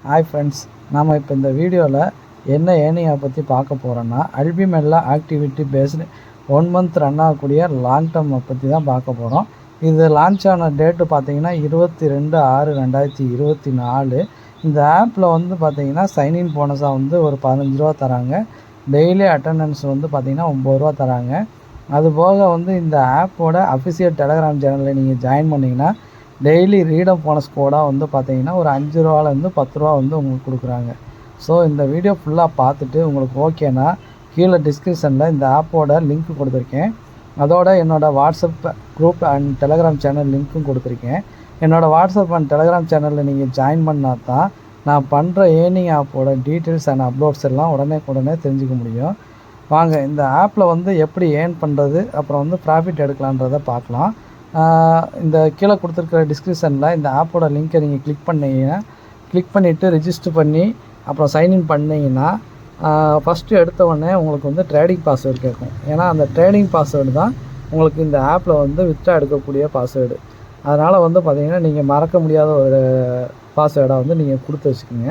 Hi friends, நாம் இப்போ இந்த வீடியோவில் என்ன ஏர்னிங்கை பற்றி பார்க்க போகிறோன்னா அல்பிமெல்லா ஆக்டிவிட்டி பேஸ்டு 1 மந்த் ரன் ஆகக்கூடிய லாங் டேர்மை பற்றி தான் பார்க்க போகிறோம். இது லான்ச் ஆன டேட்டு பார்த்திங்கன்னா 22/6/2024. இந்த ஆப்பில் வந்து பார்த்திங்கன்னா சைன்இன் போனஸாக வந்து ஒரு 15 ரூபா தராங்க. டெய்லி அட்டண்டன்ஸ் வந்து பார்த்திங்கன்னா 9 ரூபா தராங்க. அதுபோக வந்து இந்த ஆப்போட அஃபிஷியல் டெலகிராம் சேனலில் நீங்கள் ஜாயின் பண்ணிங்கன்னா டெய்லி ரீடம் போனஸ் கோடாக வந்து பார்த்தீங்கன்னா ஒரு 5 ரூபாலேருந்து 10 ரூபா வந்து உங்களுக்கு கொடுக்குறாங்க. ஸோ இந்த வீடியோ ஃபுல்லாக பார்த்துட்டு உங்களுக்கு ஓகேனா கீழே டிஸ்கிரிப்ஷனில் இந்த ஆப்போட லிங்க் கொடுத்துருக்கேன். அதோட என்னோடய WhatsApp group and Telegram channel லிங்க்கும் கொடுத்துருக்கேன். என்னோடய வாட்ஸ்அப் அண்ட் டெலகிராம் சேனலில் நீங்கள் ஜாயின் பண்ணால் தான் நான் பண்ணுற ஏர்னிங் ஆப்போட டீட்டெயில்ஸ் அண்ட் அப்லோட்ஸ் எல்லாம் உடனே தெரிஞ்சுக்க முடியும். வாங்க இந்த ஆப்பில் வந்து எப்படி ஏர்ன் பண்ணுறது, அப்புறம் வந்து ப்ராஃபிட் எடுக்கலான்றதை பார்க்கலாம். இந்த கீழே கொடுத்துருக்கிற டிஸ்கிரிப்ஷனில் இந்த ஆப்போட லிங்க்கை நீங்கள் கிளிக் பண்ணிவிட்டு ரிஜிஸ்டர் பண்ணி அப்புறம் சைன்இன் பண்ணிங்கன்னா ஃபஸ்ட்டு எடுத்தவுடனே உங்களுக்கு வந்து ட்ரேடிங் பாஸ்வேர்டு கேட்கும். ஏன்னா அந்த ட்ரேடிங் பாஸ்வேர்டு தான் உங்களுக்கு இந்த ஆப்பில் வந்து வித்ட்ரா எடுக்கக்கூடிய பாஸ்வேர்டு. அதனால் வந்து பார்த்திங்கன்னா நீங்கள் மறக்க முடியாத ஒரு பாஸ்வேர்டை வந்து நீங்கள் கொடுத்து வச்சுக்கோங்க.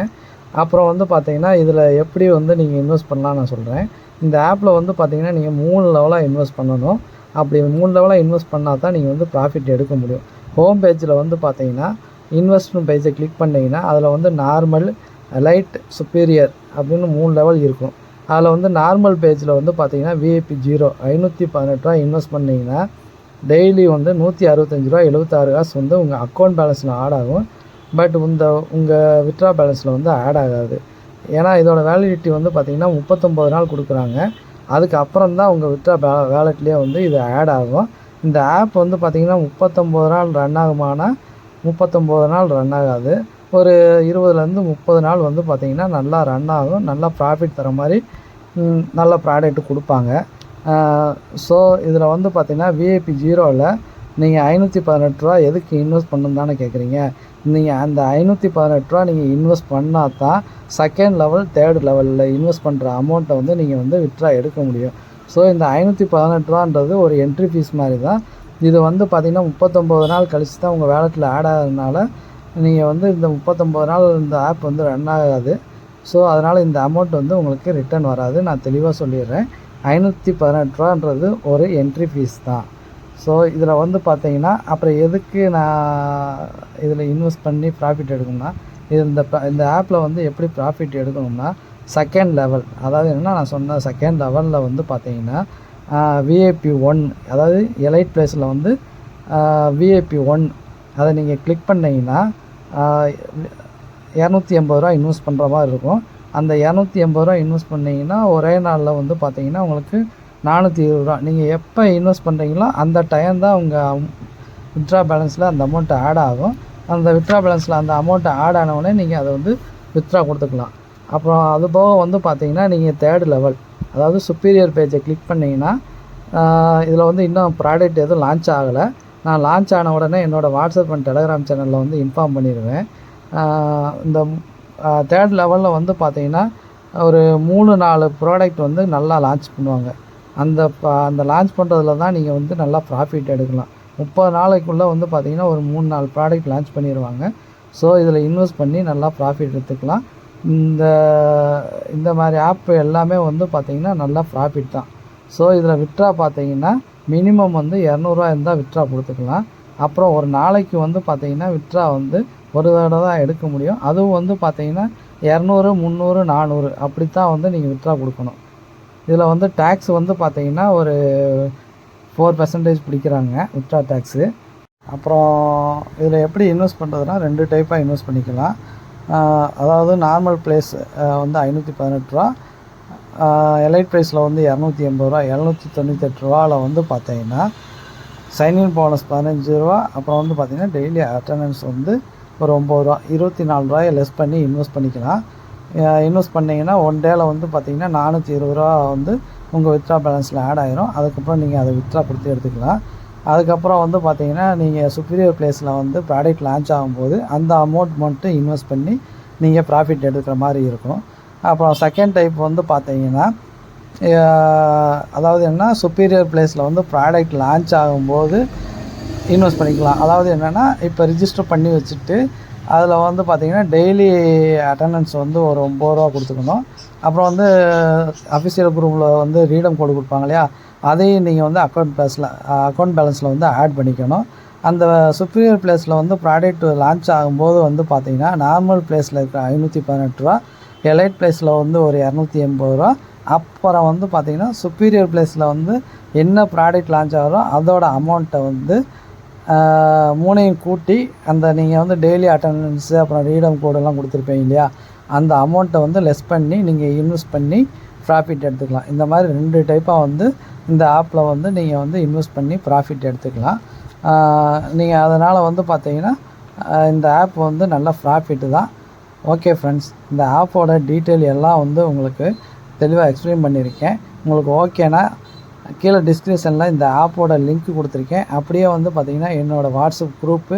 அப்புறம் வந்து பார்த்திங்கன்னா இதில் எப்படி வந்து நீங்கள் இன்வெஸ்ட் பண்ணலாம்னு நான் சொல்கிறேன். இந்த ஆப்பில் வந்து பார்த்திங்கன்னா நீங்கள் 3 லெவலாக இன்வெஸ்ட் பண்ணணும். அப்படி 3 லெவலாக இன்வெஸ்ட் பண்ணால் தான் நீங்கள் வந்து ப்ராஃபிட் எடுக்க முடியும். ஹோம் பேஜில் வந்து பார்த்தீங்கன்னா இன்வெஸ்ட்மெண்ட் பேஜை கிளிக் பண்ணிங்கன்னா அதில் வந்து நார்மல், லைட், சுப்பீரியர் அப்படின்னு 3 லெவல் இருக்கும். அதில் வந்து நார்மல் பேஜில் வந்து பார்த்தீங்கன்னா விஐபி 0 518 ரூபா இன்வெஸ்ட் பண்ணிங்கன்னா டெய்லி வந்து 165 ரூபா 76 காசு வந்து உங்கள் அக்கௌண்ட் பேலன்ஸில் ஆட் ஆகும். பட் உங்கள் வித்ட்ரா பேலன்ஸில் வந்து ஆட் ஆகாது. ஏன்னா இதோட வேலிடிட்டி வந்து பார்த்திங்கன்னா 39 நாள் கொடுக்குறாங்க. அதுக்கப்புறம் தான் உங்கள் வித்ட்ரா வேலெட்லேயே வந்து இது ஆட் ஆகும். இந்த ஆப் வந்து பார்த்திங்கன்னா 39 நாள் ரன் ஆகுமானா 39 நாள் ரன் ஆகாது. ஒரு 20லேருந்து 30 நாள் வந்து பார்த்திங்கன்னா நல்லா ரன் ஆகும். நல்லா ப்ராஃபிட் தர மாதிரி நல்ல ப்ராடக்ட்டு கொடுப்பாங்க. ஸோ இதில் வந்து பார்த்திங்கன்னா விஐபி 0வில் நீங்கள் 518 ரூபா எதுக்கு இன்வெஸ்ட் பண்ணணும் தானே கேட்குறீங்க. நீங்கள் அந்த 518 ரூபா நீங்கள் இன்வெஸ்ட் பண்ணால் தான் செகண்ட் லெவல், தேர்ட் லெவலில் இன்வெஸ்ட் பண்ணுற அமௌண்ட்டை வந்து நீங்கள் வந்து வித்ட்ரா எடுக்க முடியும். ஸோ இந்த 518 ரூபான்றது ஒரு என்ட்ரி ஃபீஸ் மாதிரி தான். இது வந்து பார்த்திங்கன்னா 39 நாள் கழித்து தான் உங்கள் வேலெட்டில் ஆட் ஆகிறதுனால நீங்கள் வந்து இந்த 39 நாள் இந்த ஆப் வந்து ரன் ஆகாது. ஸோ அதனால் இந்த அமௌண்ட் வந்து உங்களுக்கு ரிட்டர்ன் வராது. நான் தெளிவாக சொல்லிடுறேன். 518 ரூபான்றது ஒரு என்ட்ரி ஃபீஸ் தான். ஸோ இதில் வந்து பார்த்தீங்கன்னா அப்புறம் எதுக்கு நான் இதில் இன்வெஸ்ட் பண்ணி ப்ராஃபிட் எடுக்கணும்னா இந்த ஆப்பில் வந்து எப்படி ப்ராஃபிட் எடுக்கணும்னா செகண்ட் லெவல், அதாவது என்னென்னா நான் சொன்ன செகண்ட் லெவலில் வந்து பார்த்தீங்கன்னா விஐபி 1, அதாவது எலைட் பிளேஸில் வந்து விஐபி 1 அதை நீங்கள் கிளிக் பண்ணிங்கன்னா 280 ரூபா இன்வெஸ்ட் பண்ணுற மாதிரி இருக்கும். அந்த 280 ரூபா இன்வெஸ்ட் பண்ணிங்கன்னா ஒரே நாளில் வந்து பார்த்தீங்கன்னா உங்களுக்கு 420 ரூபா. நீங்கள் எப்போ இன்வெஸ்ட் பண்ணுறீங்களோ அந்த டைம் தான் உங்கள் வித்ட்ரா பேலன்ஸில் அந்த அமௌண்ட்டு ஆட் ஆகும். அந்த வித்ட்ரா பேலன்ஸில் அந்த அமௌண்ட்டு ஆட் ஆனவுடனே நீங்கள் அதை வந்து வித்ட்ரா கொடுத்துக்கலாம். அப்புறம் அது போக வந்து பார்த்தீங்கன்னா நீங்கள் தேர்ட் லெவல், அதாவது சுப்பீரியர் பேஜை கிளிக் பண்ணிங்கன்னா இதில் வந்து இன்னும் ப்ராடக்ட் எதுவும் லான்ச் ஆகலை. நான் லான்ச் ஆன உடனே என்னோடய வாட்ஸ்அப் அண்ட் டெலகிராம் சேனலில் வந்து இன்ஃபார்ம் பண்ணிடுவேன். இந்த தேர்ட் லெவலில் வந்து பார்த்திங்கன்னா ஒரு 3-4 ப்ராடக்ட் வந்து நல்லா லான்ச் பண்ணுவாங்க. அந்த லான்ச் பண்ணுறதுல தான் நீங்கள் வந்து நல்லா ப்ராஃபிட் எடுக்கலாம். 30 நாளைக்குள்ளே வந்து பார்த்திங்கன்னா ஒரு 3-4 ப்ராடக்ட் லான்ச் பண்ணிடுவாங்க. ஸோ இதில் இன்வெஸ்ட் பண்ணி நல்லா ப்ராஃபிட் எடுத்துக்கலாம். இந்த மாதிரி ஆப் எல்லாமே வந்து பார்த்திங்கன்னா நல்லா ப்ராஃபிட் தான். ஸோ இதில் வித்ட்ரா பார்த்திங்கன்னா மினிமம் வந்து 200 ரூபா இருந்தால் வித்ட்ரா கொடுத்துக்கலாம். அப்புறம் ஒரு நாளைக்கு வந்து பார்த்திங்கன்னா வித்ட்ரா வந்து ஒரு தடவை தான் எடுக்க முடியும். அதுவும் வந்து பார்த்திங்கன்னா 200, 300, 400 அப்படி தான் வந்து நீங்கள் வித்ட்ரா கொடுக்கணும். இதில் வந்து டேக்ஸ் வந்து பார்த்திங்கன்னா ஒரு 4% பிடிக்கிறாங்க வித்ட்ரா டேக்ஸு. அப்புறம் இதில் எப்படி இன்வெஸ்ட் பண்ணுறதுனா 2 டைப்பாக இன்வெஸ்ட் பண்ணிக்கலாம். அதாவது நார்மல் ப்ளேஸ் வந்து 518 ரூபா, எலைட் ப்ரைஸில் வந்து 280 ரூபா, 798 ரூபாவில் வந்து பார்த்தீங்கன்னா சைன்இன் போனஸ் 15 ரூபா. அப்புறம் வந்து பார்த்திங்கன்னா டெய்லி அட்டண்டன்ஸ் வந்து ஒரு 9 ரூபா, 24 ரூபாயை லெஸ் பண்ணி இன்வெஸ்ட் பண்ணிக்கலாம். இன்வெஸ்ட் பண்ணிங்கன்னா 1 டேயில் வந்து பார்த்திங்கன்னா 420 ரூபா வந்து உங்கள் வித்ட்ரா பேலன்ஸில் ஆட் ஆகிரும். அதுக்கப்புறம் நீங்கள் அதை வித்ட்ரா கொடுத்து எடுத்துக்கலாம். அதுக்கப்புறம் வந்து பார்த்திங்கன்னா நீங்கள் சுப்பீரியர் பிளேஸில் வந்து ப்ராடக்ட் லான்ச் ஆகும்போது அந்த அமௌண்ட் மட்டும் இன்வெஸ்ட் பண்ணி நீங்கள் ப்ராஃபிட் எடுக்கிற மாதிரி இருக்கும். அப்புறம் செகண்ட் டைப் வந்து பார்த்திங்கன்னா அதாவது என்ன, சுப்பீரியர் பிளேஸில் வந்து ப்ராடக்ட் லான்ச் ஆகும்போது இன்வெஸ்ட் பண்ணிக்கலாம். அதாவது என்னென்னா இப்போ ரிஜிஸ்டர் பண்ணி வச்சுட்டு அதில் வந்து பார்த்திங்கன்னா டெய்லி அட்டண்டன்ஸ் வந்து ஒரு 9 ரூபா கொடுத்துக்கணும். அப்புறம் வந்து அஃபிஷியல் குரூப்பில் வந்து ரீடம் கோடு கொடுப்பாங்க இல்லையா, அதையும் நீங்கள் வந்து அக்கௌண்ட் பேலன்ஸில் வந்து ஆட் பண்ணிக்கணும். அந்த சுப்பீரியர் ப்ளேஸில் வந்து ப்ராடக்ட் லான்ச் ஆகும்போது வந்து பார்த்திங்கன்னா நார்மல் ப்ளேஸில் இருக்கிற ரூ. 518, எலைட் ப்ளேஸில் வந்து ஒரு ரூ. 280. அப்புறம் வந்து பார்த்திங்கன்னா சுப்பீரியர் ப்ளேஸில் வந்து என்ன ப்ராடக்ட் லான்ச் ஆகிறோ அதோட அமௌண்ட்டை வந்து 3ஐயும் கூட்டி அந்த நீங்கள் வந்து டெய்லி அட்டண்டன்ஸு அப்புறம் ரீடம் கோடெல்லாம் கொடுத்துருப்பீங்க இல்லையா, அந்த அமௌண்ட்டை வந்து லெஸ் பண்ணி நீங்கள் இன்வெஸ்ட் பண்ணி ப்ராஃபிட் எடுத்துக்கலாம். இந்த மாதிரி 2 டைப்பாக வந்து இந்த ஆப்பில் வந்து நீங்கள் வந்து இன்வெஸ்ட் பண்ணி ப்ராஃபிட் எடுத்துக்கலாம். நீங்கள் அதனால் வந்து பார்த்தீங்கன்னா இந்த ஆப் வந்து நல்ல ப்ராஃபிட்டு தான். ஓகே ஃப்ரெண்ட்ஸ், இந்த ஆப்போட டீட்டெயில் எல்லாம் வந்து உங்களுக்கு தெளிவாக எக்ஸ்பிளைன் பண்ணியிருக்கேன். உங்களுக்கு ஓகேனா கீழே டிஸ்கிரிப்ஷனில் இந்த ஆப்போட லிங்க் கொடுத்துருக்கேன். அப்படியே வந்து பார்த்திங்கன்னா என்னோடய WhatsApp group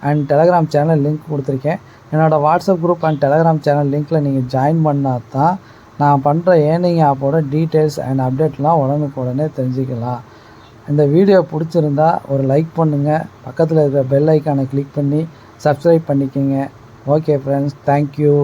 and Telegram channel link கொடுத்துருக்கேன். என்னோடய WhatsApp group and Telegram channel லிங்க்கில் நீங்கள் ஜாயின் பண்ணால் தான் நான் பண்ணுற ஏர்னிங் ஆப்போட டீட்டெயில்ஸ் அண்ட் அப்டேட்லாம் உடனுக்குடனே தெரிஞ்சுக்கலாம். இந்த வீடியோ பிடிச்சிருந்தா ஒரு லைக் பண்ணுங்கள், பக்கத்தில் இருக்கிற பெல் ஐக்கானை கிளிக் பண்ணி சப்ஸ்கிரைப் பண்ணிக்கோங்க. Okay friends, thank you.